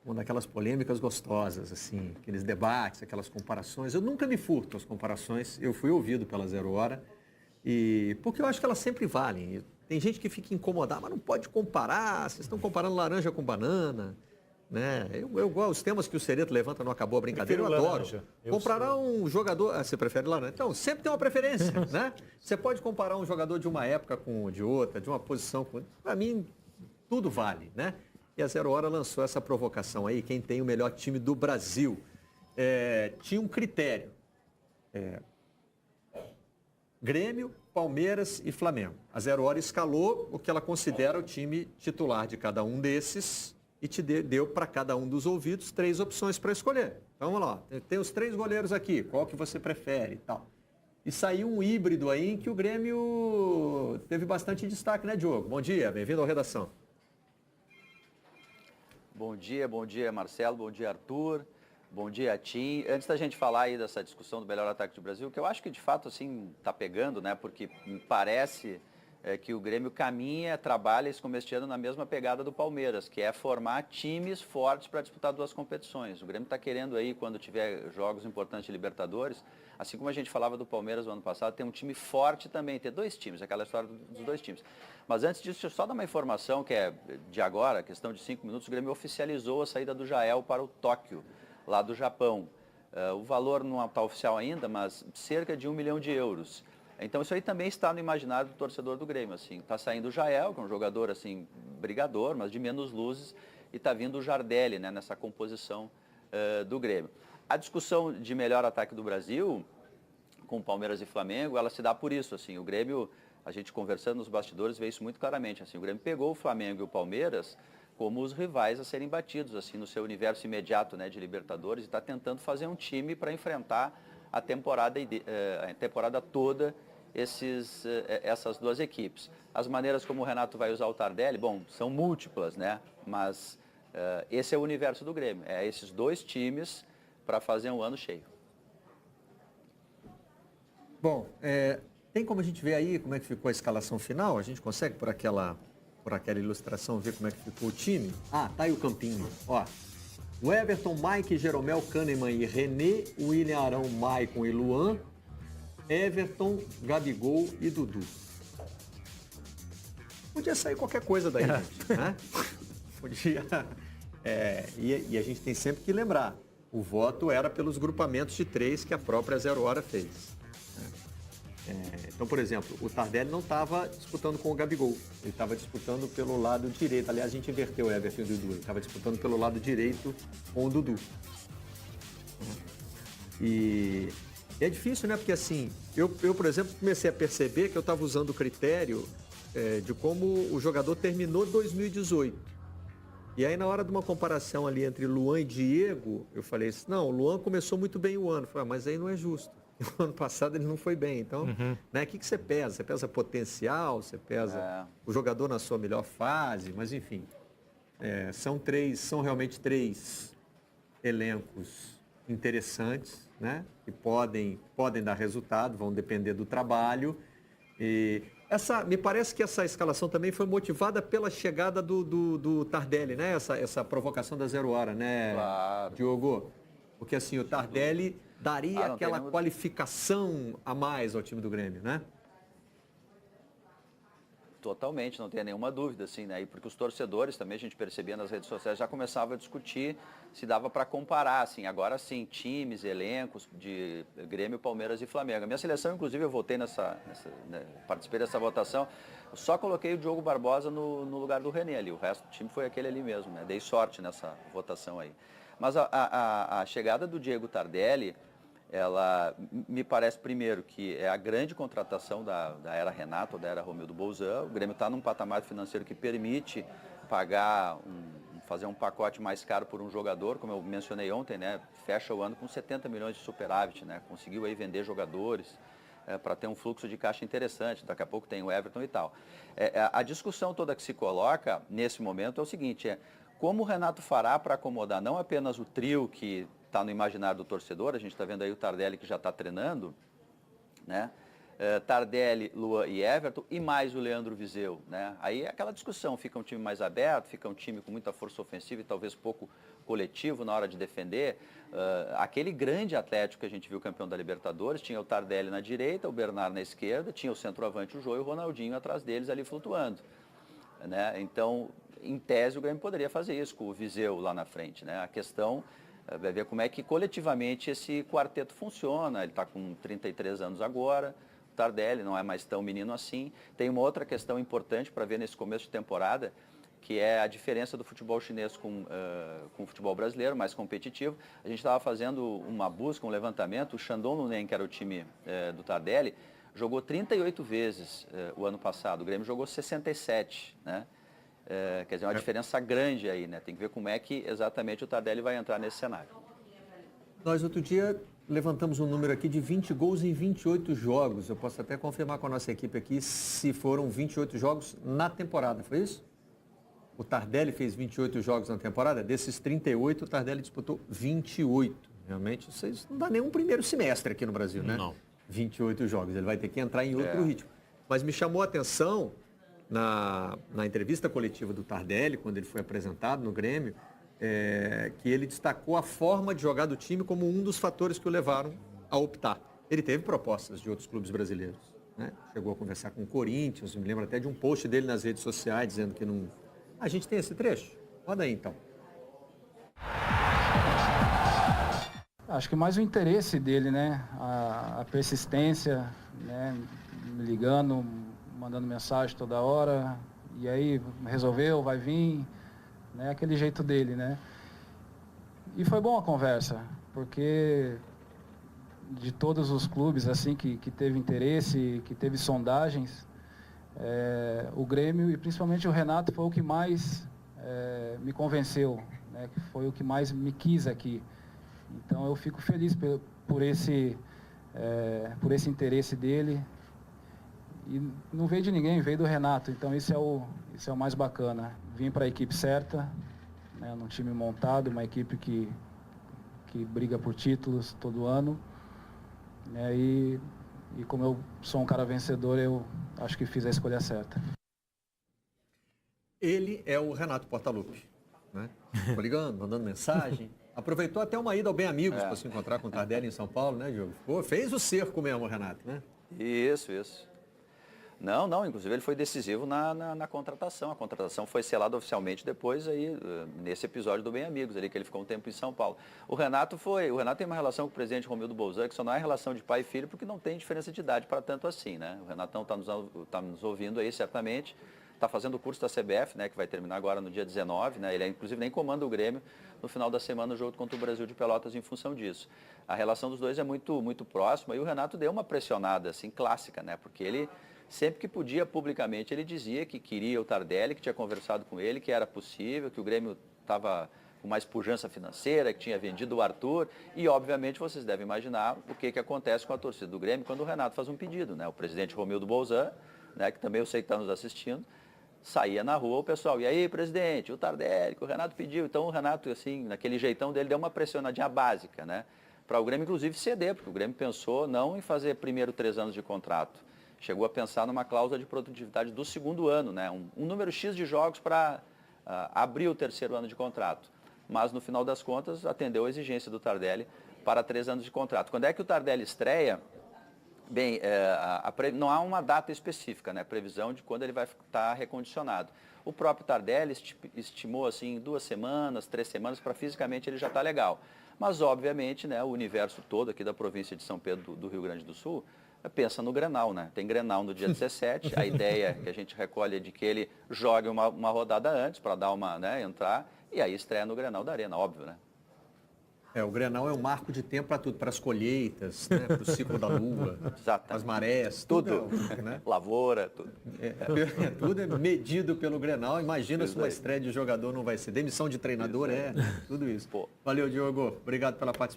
uma daquelas polêmicas gostosas, assim, aqueles debates, aquelas comparações. Eu nunca me furto às comparações, eu fui ouvido pela Zero Hora, porque eu acho que elas sempre valem. Tem gente que fica incomodada, mas não pode comparar, vocês estão comparando laranja com banana, né? Eu gosto, os temas que o Cereto levanta não acabou a brincadeira, eu adoro. Laranja. Comparar um jogador, você prefere laranja? Então, sempre tem uma preferência, né? Você pode comparar um jogador de uma época com de outra, de uma posição com... Para mim, tudo vale, né? E a Zero Hora lançou essa provocação aí, quem tem o melhor time do Brasil. Tinha um critério. Grêmio, Palmeiras e Flamengo. A Zero Hora escalou o que ela considera o time titular de cada um desses e deu para cada um dos ouvidos 3 opções para escolher. Então, vamos lá, tem os 3 goleiros aqui, qual que você prefere e tal. E saiu um híbrido aí em que o Grêmio teve bastante destaque, né, Diogo? Bom dia, bem-vindo ao Redação. Bom dia Marcelo, bom dia Arthur, bom dia Tim. Antes da gente falar aí dessa discussão do melhor ataque do Brasil, que eu acho que de fato assim tá pegando, né? Porque me parece que o Grêmio trabalha esse começo de ano na mesma pegada do Palmeiras, que é formar times fortes para disputar 2 competições. O Grêmio está querendo aí, quando tiver jogos importantes de Libertadores, assim como a gente falava do Palmeiras no ano passado, ter um time forte também, ter 2 times, aquela história dos 2 times. Mas antes disso, deixa eu só dar uma informação que é de agora, questão de 5 minutos, o Grêmio oficializou a saída do Jael para o Tóquio, lá do Japão. O valor não está oficial ainda, mas cerca de 1 milhão de euros. Então isso aí também está no imaginário do torcedor do Grêmio, assim. Está saindo o Jael, que é um jogador assim brigador, mas de menos luzes, e está vindo o Jardelli, né, nessa composição do Grêmio. A discussão de melhor ataque do Brasil, com Palmeiras e Flamengo, ela se dá por isso, assim. O Grêmio, a gente conversando nos bastidores, vê isso muito claramente, assim. O Grêmio pegou o Flamengo e o Palmeiras como os rivais a serem batidos, assim, no seu universo imediato, né, de Libertadores, e está tentando fazer um time para enfrentar a temporada toda essas 2 equipes. As maneiras como o Renato vai usar o Tardelli, bom, são múltiplas, né? Mas esse é o universo do Grêmio. É esses 2 times para fazer um ano cheio. Bom, tem como a gente ver aí como é que ficou a escalação final? A gente consegue por aquela ilustração ver como é que ficou o time? Ah, tá aí o campinho, ó. O Everton, Mike, Jeromel, Kahneman e René, William Arão, Maicon e Luan, Everton, Gabigol e Dudu. Podia sair qualquer coisa daí, gente, né? Podia. E a gente tem sempre que lembrar, o voto era pelos grupamentos de 3 que a própria Zero Hora fez. Então, por exemplo, o Tardelli não estava disputando com o Gabigol, ele estava disputando pelo lado direito. Aliás, a gente inverteu o Everton e o Dudu, ele estava disputando pelo lado direito com o Dudu. E é difícil, né? Porque assim, eu por exemplo, comecei a perceber que eu estava usando o critério de como o jogador terminou 2018. E aí, na hora de uma comparação ali entre Luan e Diego, eu falei assim, não, o Luan começou muito bem o ano. Eu falei, mas aí não é justo. O ano passado ele não foi bem. Então, né, o que você pesa? Você pesa potencial, você pesa o jogador na sua melhor fase, mas enfim. São realmente 3 elencos interessantes, né? Que podem dar resultado, vão depender do trabalho. E me parece que essa escalação também foi motivada pela chegada do Tardelli, né? Essa provocação da Zero Hora, né, Claro. Diogo? Porque assim, o Tardelli daria aquela qualificação a mais ao time do Grêmio, né? Totalmente, não tem nenhuma dúvida, assim, né? E porque os torcedores também, a gente percebia nas redes sociais, já começavam a discutir se dava para comparar, assim, agora sim, times, elencos de Grêmio, Palmeiras e Flamengo. A minha seleção, inclusive, eu votei né, participei dessa votação, eu só coloquei o Diogo Barbosa no lugar do René ali, o resto do time foi aquele ali mesmo, né? Dei sorte nessa votação aí. Mas a chegada do Diego Tardelli, ela me parece, primeiro, que é a grande contratação da era Renato, da era Romildo Bolzan. O Grêmio está num patamar financeiro que permite fazer um pacote mais caro por um jogador, como eu mencionei ontem, né? Fecha o ano com 70 milhões de superávit, né? Conseguiu aí vender jogadores para ter um fluxo de caixa interessante. Daqui a pouco tem o Everton e tal. A discussão toda que se coloca nesse momento é o seguinte, como o Renato fará para acomodar não apenas o trio que está no imaginário do torcedor, a gente está vendo aí o Tardelli que já está treinando, né? Tardelli, Luan e Everton, e mais o Leandro Viseu, né? Aí é aquela discussão, fica um time mais aberto, fica um time com muita força ofensiva e talvez pouco coletivo na hora de defender. Aquele grande Atlético que a gente viu campeão da Libertadores, tinha o Tardelli na direita, o Bernard na esquerda, tinha o centroavante, o Jô, e o Ronaldinho atrás deles ali flutuando, né? Então, em tese, o Grêmio poderia fazer isso com o Viseu lá na frente, né? A questão vai ver como é que coletivamente esse quarteto funciona. Ele está com 33 anos agora, Tardelli não é mais tão menino assim. Tem uma outra questão importante para ver nesse começo de temporada, que é a diferença do futebol chinês com o futebol brasileiro, mais competitivo. A gente estava fazendo uma busca, um levantamento, o Shandong Luneng, que era o time do Tardelli, jogou 38 vezes o ano passado, o Grêmio jogou 67, né? Quer dizer, uma diferença grande aí, né? Tem que ver como é que exatamente o Tardelli vai entrar nesse cenário. Nós, outro dia, levantamos um número aqui de 20 gols em 28 jogos. Eu posso até confirmar com a nossa equipe aqui se foram 28 jogos na temporada, foi isso? O Tardelli fez 28 jogos na temporada. Desses 38, o Tardelli disputou 28. Realmente, isso não dá nem um primeiro semestre aqui no Brasil, né? Não. 28 jogos. Ele vai ter que entrar em outro ritmo. Mas me chamou a atenção, na entrevista coletiva do Tardelli, quando ele foi apresentado no Grêmio, que ele destacou a forma de jogar do time como um dos fatores que o levaram a optar. Ele teve propostas de outros clubes brasileiros, né? Chegou a conversar com o Corinthians, me lembro até de um post dele nas redes sociais dizendo que não... A gente tem esse trecho? Roda aí, então. Acho que mais o interesse dele, né? A persistência, né? Me ligando, mandando mensagem toda hora. E aí, resolveu, vai vir, né? Aquele jeito dele, né? E foi bom a conversa, porque de todos os clubes assim que teve interesse, que teve sondagens, o Grêmio e principalmente o Renato foi o que mais me convenceu, né? Que foi o que mais me quis aqui. Então eu fico feliz por esse interesse dele. E não veio de ninguém, veio do Renato. Então isso é o mais bacana. Vim para a equipe certa, né? Num time montado, uma equipe que briga por títulos todo ano, né? E como eu sou um cara vencedor, eu acho que fiz a escolha certa. Ele é o Renato Portaluppi, né? Tô ligando, mandando mensagem. Aproveitou até uma ida ao Bem Amigos para se encontrar com o Tardelli em São Paulo, né, Diogo? Pô, fez o cerco mesmo, o Renato, né? Isso. Não, inclusive ele foi decisivo na contratação. A contratação foi selada oficialmente depois aí, nesse episódio do Bem Amigos, ali que ele ficou um tempo em São Paulo. O Renato tem uma relação com o presidente Romildo Bolzan, que só não é relação de pai e filho, porque não tem diferença de idade para tanto assim, né? O Renatão está nos ouvindo aí, certamente, está fazendo o curso da CBF, né, que vai terminar agora no dia 19, né? Ele, inclusive, nem comanda o Grêmio no final da semana no jogo contra o Brasil de Pelotas em função disso. A relação dos dois é muito, muito próxima e o Renato deu uma pressionada, assim, clássica, né? Porque ele... Sempre que podia, publicamente, ele dizia que queria o Tardelli, que tinha conversado com ele, que era possível, que o Grêmio estava com mais pujança financeira, que tinha vendido o Arthur. E, obviamente, vocês devem imaginar o que acontece com a torcida do Grêmio quando o Renato faz um pedido, né? O presidente Romildo Bolzan, né, que também eu sei que está nos assistindo, saía na rua o pessoal, e aí, presidente, o Tardelli, que o Renato pediu. Então, o Renato, assim, naquele jeitão dele, deu uma pressionadinha básica, né? Para o Grêmio, inclusive, ceder, porque o Grêmio pensou não em fazer primeiro 3 anos de contrato. Chegou a pensar numa cláusula de produtividade do segundo ano, né? Um número X de jogos para abrir o 3º ano de contrato. Mas, no final das contas, atendeu a exigência do Tardelli para 3 anos de contrato. Quando é que o Tardelli estreia? Bem, não há uma data específica, né? Previsão de quando ele vai estar recondicionado. O próprio Tardelli estimou assim 2 semanas, 3 semanas, para fisicamente ele já estar legal. Mas, obviamente, né, o universo todo aqui da província de São Pedro do Rio Grande do Sul pensa no Grenal, né? Tem Grenal no dia 17, a ideia que a gente recolhe é de que ele jogue uma rodada antes para dar uma, né, entrar, e aí estreia no Grenal da Arena, óbvio, né? O Grenal é um marco de tempo para tudo, para as colheitas, né, para o ciclo da lua, as marés, tudo, né? Lavoura, tudo. Tudo é medido pelo Grenal. Imagina se uma estreia de jogador não vai ser. Demissão de treinador, tudo isso. Valeu, Diogo. Obrigado pela participação.